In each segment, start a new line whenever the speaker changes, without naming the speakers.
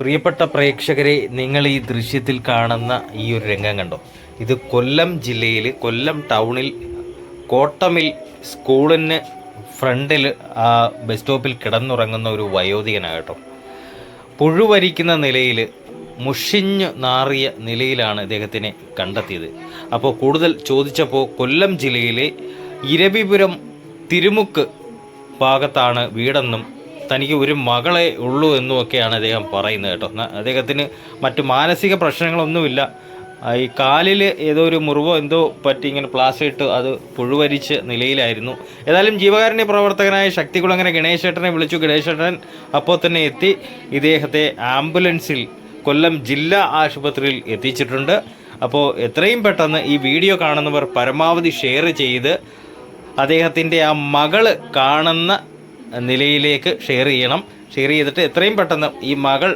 പ്രിയപ്പെട്ട പ്രേക്ഷകരെ, നിങ്ങൾ ഈ ദൃശ്യത്തിൽ കാണുന്ന ഈ ഒരു രംഗം കണ്ടോ? ഇത് കൊല്ലം ജില്ലയിൽ കൊല്ലം ടൗണിൽ കോട്ടമിൽ സ്കൂളിന് ഫ്രണ്ടിൽ ആ ബസ് സ്റ്റോപ്പിൽ കിടന്നുറങ്ങുന്ന ഒരു വയോധികനാകട്ടോ. പുഴുവരിക്കുന്ന നിലയിൽ, മുഷിഞ്ഞു നാറിയ നിലയിലാണ് ഇദ്ദേഹത്തിനെ കണ്ടെത്തിയത്. അപ്പോൾ കൂടുതൽ ചോദിച്ചപ്പോൾ കൊല്ലം ജില്ലയിലെ ഇരവിപുരം തിരുമുക്ക് ഭാഗത്താണ് വീടെന്നും തനിക്ക് ഒരു മകളെ ഉള്ളൂ എന്നുമൊക്കെയാണ് അദ്ദേഹം പറയുന്നത് കേട്ടോ. അദ്ദേഹത്തിന് മറ്റു മാനസിക പ്രശ്നങ്ങളൊന്നുമില്ല. ഈ കാലിൽ ഏതോ ഒരു മുറിവോ എന്തോ പറ്റി ഇങ്ങനെ പ്ലാസ്റ്റർ ഇട്ട് അത് പുഴുവരിച്ച നിലയിലായിരുന്നു. ഏതായാലും ജീവകാരുണ്യ പ്രവർത്തകനായ ശക്തികുളങ്ങര ഗണേശേട്ടനെ വിളിച്ചു. ഗണേശേട്ടൻ അപ്പോൾ തന്നെ എത്തി ഇദ്ദേഹത്തെ ആംബുലൻസിൽ കൊല്ലം ജില്ലാ ആശുപത്രിയിൽ എത്തിച്ചിട്ടുണ്ട്. അപ്പോൾ എത്രയും പെട്ടെന്ന് ഈ വീഡിയോ കാണുന്നവർ പരമാവധി ഷെയർ ചെയ്ത് അദ്ദേഹത്തിൻ്റെ ആ മകൾ കാണുന്ന നിലയിലേക്ക് ഷെയർ ചെയ്യണം. ഷെയർ ചെയ്തിട്ട് എത്രയും പെട്ടെന്ന് ഈ മകൾ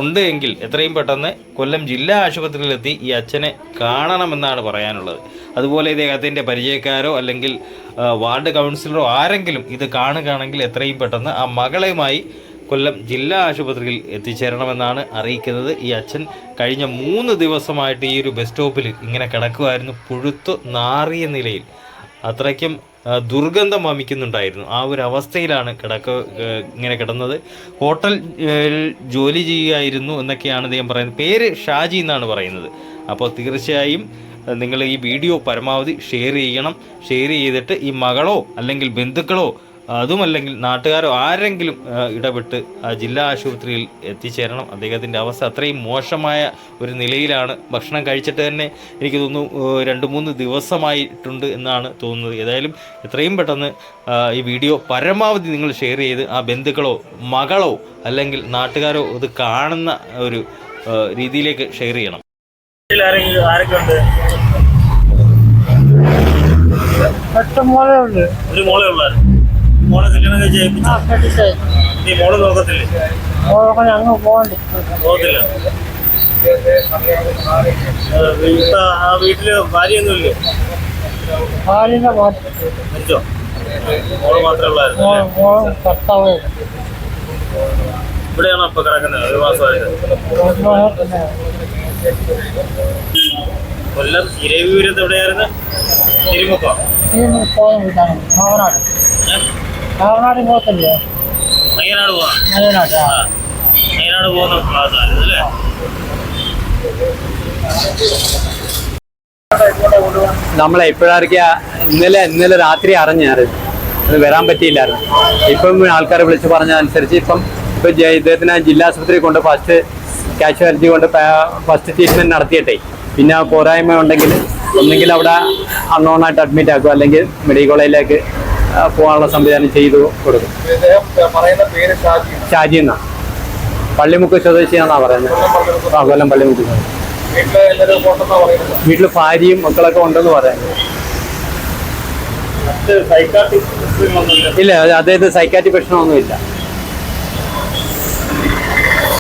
ഉണ്ട് എങ്കിൽ എത്രയും പെട്ടെന്ന് കൊല്ലം ജില്ലാ ആശുപത്രിയിലെത്തി ഈ അച്ഛനെ കാണണമെന്നാണ് പറയാനുള്ളത്. അതുപോലെ ഇദ്ദേഹത്തിൻ്റെ പരിചയക്കാരോ അല്ലെങ്കിൽ വാർഡ് കൗൺസിലറോ ആരെങ്കിലും ഇത് കാണുകയാണെങ്കിൽ എത്രയും പെട്ടെന്ന് ആ മകളെയുമായി കൊല്ലം ജില്ലാ ആശുപത്രിയിൽ എത്തിച്ചേരണമെന്നാണ് അറിയിക്കുന്നത്. ഈ അച്ഛൻ കഴിഞ്ഞ 3 ദിവസമായിട്ട് ഈ ഒരു ബസ് സ്റ്റോപ്പിൽ ഇങ്ങനെ കിടക്കുമായിരുന്നു, പുഴുത്തു നാറിയ നിലയിൽ. അത്രയ്ക്കും ദുർഗന്ധം വമിക്കുന്നുണ്ടായിരുന്നു. ആ ഒരു അവസ്ഥയിലാണ് ഇങ്ങനെ കിടന്നത്. ഹോട്ടൽ ജോലി ചെയ്യുകയായിരുന്നു എന്നൊക്കെയാണ് അദ്ദേഹം പറയുന്നത്. പേര് ഷാജി എന്നാണ് പറയുന്നത്. അപ്പോൾ തീർച്ചയായും നിങ്ങൾ ഈ വീഡിയോ പരമാവധി ഷെയർ ചെയ്യണം. ഷെയർ ചെയ്തിട്ട് ഈ മകളോ അല്ലെങ്കിൽ ബന്ധുക്കളോ അതുമല്ലെങ്കിൽ നാട്ടുകാരോ ആരെങ്കിലും ഇടപെട്ട് ആ ജില്ലാ ആശുപത്രിയിൽ എത്തിച്ചേരണം. അദ്ദേഹത്തിൻ്റെ അവസ്ഥ അത്രയും മോശമായ ഒരു നിലയിലാണ്. ഭക്ഷണം കഴിച്ചിട്ട് തന്നെ എനിക്ക് തോന്നുന്നു 2-3 ദിവസമായിട്ടുണ്ട് എന്നാണ് തോന്നുന്നത്. ഏതായാലും എത്രയും പെട്ടെന്ന് ഈ വീഡിയോ പരമാവധി നിങ്ങൾ ഷെയർ ചെയ്ത് ആ ബന്ധുക്കളോ മകളോ അല്ലെങ്കിൽ നാട്ടുകാരോ ഇത് കാണുന്ന ഒരു രീതിയിലേക്ക് ഷെയർ ചെയ്യണം.
ഒരു മോളെ ഉള്ളായിരുന്നു. മോളെ കല്യാണം കഴിച്ച് നീ മോളെ നോക്കത്തില്ലേ? പോകത്തില്ല. ആ വീട്ടില് ഭാര്യയൊന്നുമില്ലേ? മരിച്ചോ? മോള് മാത്രമേ ഉള്ളായിരുന്നു. ഇവിടെയാണോ ഇപ്പൊ കിടക്കുന്നത്? 1 മാസമായിട്ട്. കൊല്ലം ഇരവിപുരത്ത് എവിടെയായിരുന്നു? തിരുമുക്കോ? മയ്യനാട് പോകുന്ന ഭാഗത്തായിരുന്നു അല്ലേ?
നമ്മളെ ഇപ്പോഴായിരിക്കും ഇന്നലെ രാത്രി അറിഞ്ഞായിരുന്നു, അത് വരാൻ പറ്റിയില്ലായിരുന്നു. ഇപ്പം ആൾക്കാർ വിളിച്ച് പറഞ്ഞതനുസരിച്ച് ഇപ്പം ഇദ്ദേഹത്തിന് ജില്ലാ ആശുപത്രി കൊണ്ട് ഫസ്റ്റ് കാഷ്വാലിറ്റി കൊണ്ട് ഫസ്റ്റ് ട്രീറ്റ്മെൻറ്റ് നടത്തിയിട്ടേ പിന്നെ പോരായ്മ ഉണ്ടെങ്കിൽ ഒന്നെങ്കിൽ അവിടെ അൺനോണായിട്ട് അഡ്മിറ്റ് ആക്കും, അല്ലെങ്കിൽ മെഡിക്കൽ കോളേജിലേക്ക് പോകാനുള്ള സംവിധാനം ചെയ്തു കൊടുക്കും. ഷാജി എന്നാ, പള്ളിമുക്ക് സ്വദേശിയാണെന്നാണ് പറയുന്നത്. കൊല്ലം പള്ളിമുക്ക്. വീട്ടിൽ ഭാര്യയും മക്കളൊക്കെ ഉണ്ടെന്ന് പറയുന്നത്. ഇല്ല, അദ്ദേഹത്തിന് സൈക്കാട്രിക് പ്രശ്നമൊന്നുമില്ല.